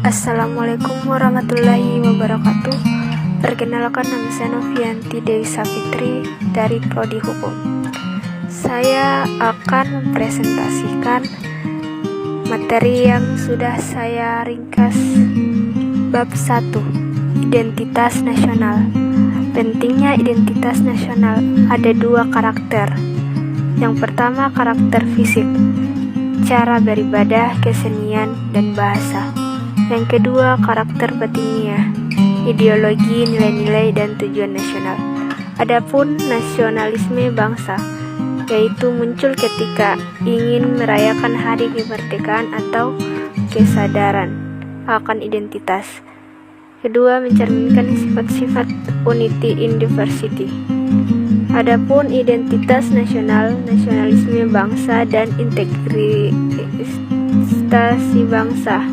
Assalamualaikum warahmatullahi wabarakatuh. Perkenalkan, nama saya Novianti Dewi Safitri dari Prodi Hukum. Saya akan mempresentasikan materi yang sudah saya ringkas. Bab 1, Identitas Nasional. Pentingnya identitas nasional. Ada 2 karakter. Yang pertama, karakter fisik, cara beribadah, kesenian, dan bahasa. Yang kedua, karakter batinnya, ideologi, nilai-nilai, dan tujuan nasional. Adapun nasionalisme bangsa, yaitu muncul ketika ingin merayakan hari kemerdekaan atau kesadaran akan identitas. Kedua, mencerminkan sifat-sifat unity in diversity. Adapun identitas nasional, nasionalisme bangsa, dan integritas bangsa.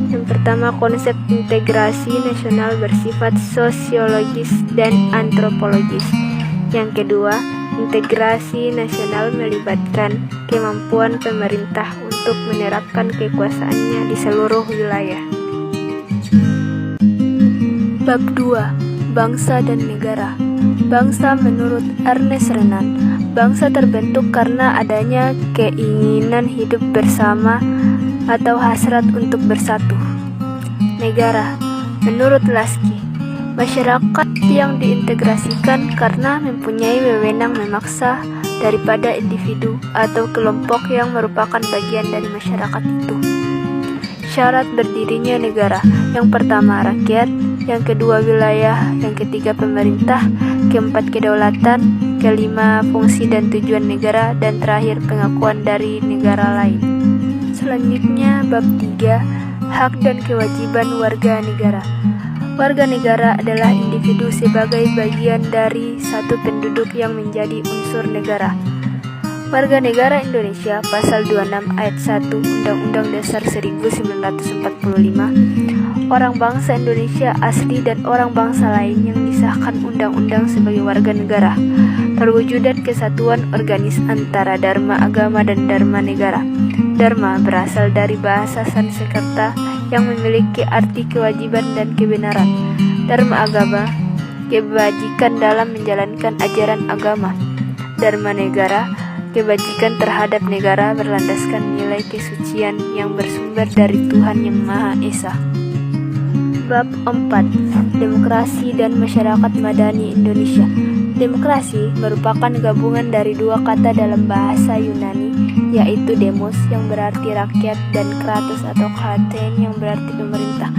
Yang pertama, konsep integrasi nasional bersifat sosiologis dan antropologis. Yang kedua, integrasi nasional melibatkan kemampuan pemerintah untuk menerapkan kekuasaannya di seluruh wilayah. Bab 2, Bangsa dan Negara. Bangsa menurut Ernest Renan, bangsa terbentuk karena adanya keinginan hidup bersama atau hasrat untuk bersatu. Negara, menurut Lasky, masyarakat yang diintegrasikan karena mempunyai wewenang memaksa daripada individu atau kelompok yang merupakan bagian dari masyarakat itu. Syarat berdirinya negara: yang pertama, rakyat; yang kedua, wilayah; yang ketiga, pemerintah; keempat, kedaulatan; kelima, fungsi dan tujuan negara; dan terakhir, pengakuan dari negara lain. Selanjutnya, bab 3, hak dan kewajiban warga negara. Warga negara adalah individu sebagai bagian dari satu penduduk yang menjadi unsur negara. Warga negara Indonesia, Pasal 26 Ayat 1 Undang-Undang Dasar 1945, orang bangsa Indonesia asli dan orang bangsa lain yang disahkan undang-undang sebagai warga negara. Perwujudan kesatuan organis antara dharma agama dan dharma negara. Dharma berasal dari bahasa Sanskerta yang memiliki arti kewajiban dan kebenaran. Dharma agama, kebajikan dalam menjalankan ajaran agama. Dharma negara, kebajikan terhadap negara berlandaskan nilai kesucian yang bersumber dari Tuhan Yang Maha Esa. Bab 4, Demokrasi dan Masyarakat Madani Indonesia. Demokrasi merupakan gabungan dari 2 kata dalam bahasa Yunani, yaitu demos yang berarti rakyat dan kratos atau kraten yang berarti pemerintah,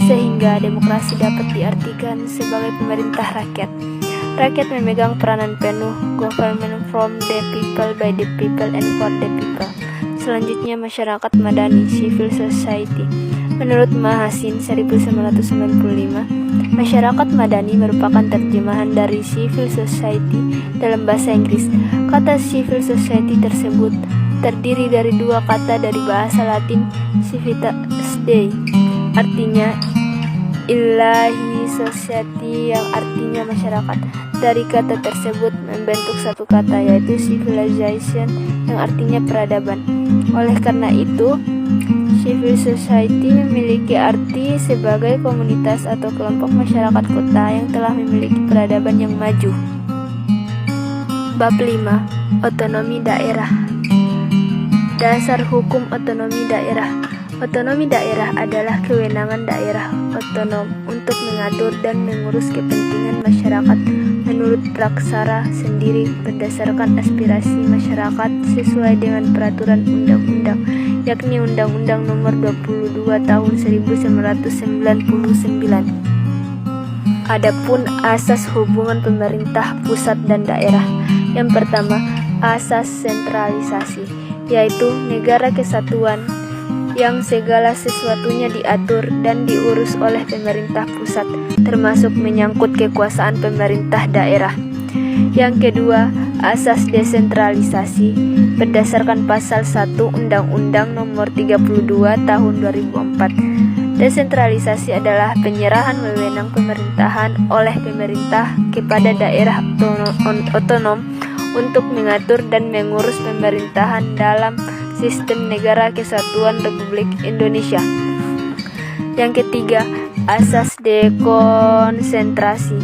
sehingga demokrasi dapat diartikan sebagai pemerintah rakyat. Rakyat memegang peranan penuh, government from the people, by the people, and for the people. Selanjutnya, masyarakat madani, civil society. Menurut Mahasin 1995, masyarakat madani merupakan terjemahan dari civil society dalam bahasa Inggris. Kata civil society tersebut terdiri dari 2 kata dari bahasa Latin civitas Dei, artinya ilahi, society yang artinya masyarakat. Dari kata tersebut membentuk satu kata, yaitu civilization yang artinya peradaban. Oleh karena itu, civil society memiliki arti sebagai komunitas atau kelompok masyarakat kota yang telah memiliki peradaban yang maju. Bab 5, Otonomi Daerah. Dasar hukum otonomi daerah. Otonomi daerah adalah kewenangan daerah otonom untuk mengatur dan mengurus kepentingan masyarakat menurut praksara sendiri berdasarkan aspirasi masyarakat sesuai dengan peraturan undang-undang, yakni Undang-Undang Nomor 22 Tahun 1999. Adapun asas hubungan pemerintah pusat dan daerah. Yang pertama, asas sentralisasi, yaitu negara kesatuan yang segala sesuatunya diatur dan diurus oleh pemerintah pusat, termasuk menyangkut kekuasaan pemerintah daerah. Yang kedua, asas desentralisasi berdasarkan pasal 1 Undang-Undang Nomor 32 Tahun 2004. Desentralisasi adalah penyerahan wewenang pemerintahan oleh pemerintah kepada daerah otonom untuk mengatur dan mengurus pemerintahan dalam sistem negara kesatuan Republik Indonesia. Yang ketiga, asas dekonsentrasi.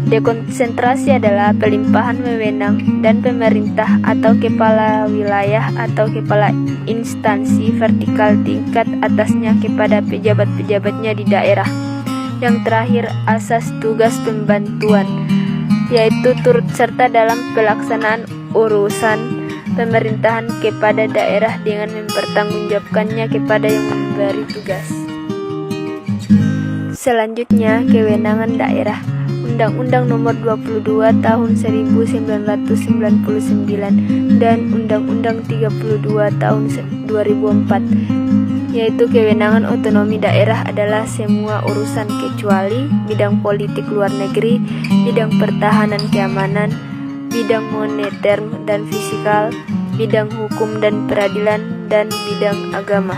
Dekonsentrasi adalah pelimpahan wewenang dan pemerintah atau kepala wilayah atau kepala instansi vertikal tingkat atasnya kepada pejabat-pejabatnya di daerah. Yang terakhir, asas tugas pembantuan, yaitu turut serta dalam pelaksanaan urusan pemerintahan kepada daerah dengan mempertanggungjawabkannya kepada yang memberi tugas. Selanjutnya, kewenangan daerah. Undang-Undang Nomor 22 Tahun 1999 dan Undang-Undang 32 Tahun 2004, yaitu kewenangan otonomi daerah adalah semua urusan kecuali bidang politik luar negeri, bidang pertahanan keamanan, bidang moneter dan fiskal, bidang hukum dan peradilan, dan bidang agama.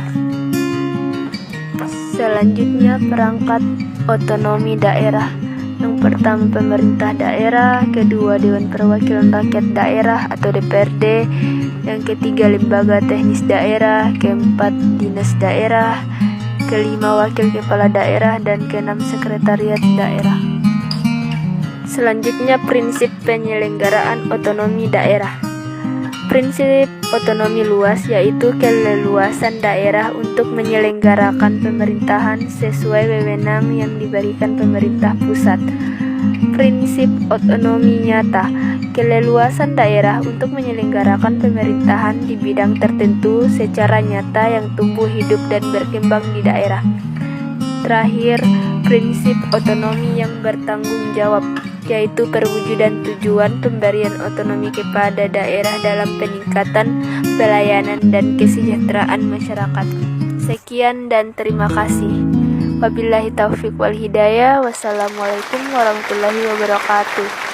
Selanjutnya, perangkat otonomi daerah. Yang pertama, pemerintah daerah. Kedua, Dewan Perwakilan Rakyat Daerah atau DPRD. Yang ketiga, lembaga teknis daerah. Keempat, dinas daerah. Kelima, wakil kepala daerah. Dan keenam, sekretariat daerah. Selanjutnya, prinsip penyelenggaraan otonomi daerah. Prinsip otonomi luas yaitu keleluasan daerah untuk menyelenggarakan pemerintahan sesuai wewenang yang diberikan pemerintah pusat. Prinsip otonomi nyata, keleluasan daerah untuk menyelenggarakan pemerintahan di bidang tertentu secara nyata yang tumbuh hidup dan berkembang di daerah. Terakhir, prinsip otonomi yang bertanggung jawab, yaitu perwujudan tujuan pemberian otonomi kepada daerah dalam peningkatan pelayanan dan kesejahteraan masyarakat. Sekian dan terima kasih. Wabillahi taufiq wal hidayah. Wassalamualaikum warahmatullahi wabarakatuh.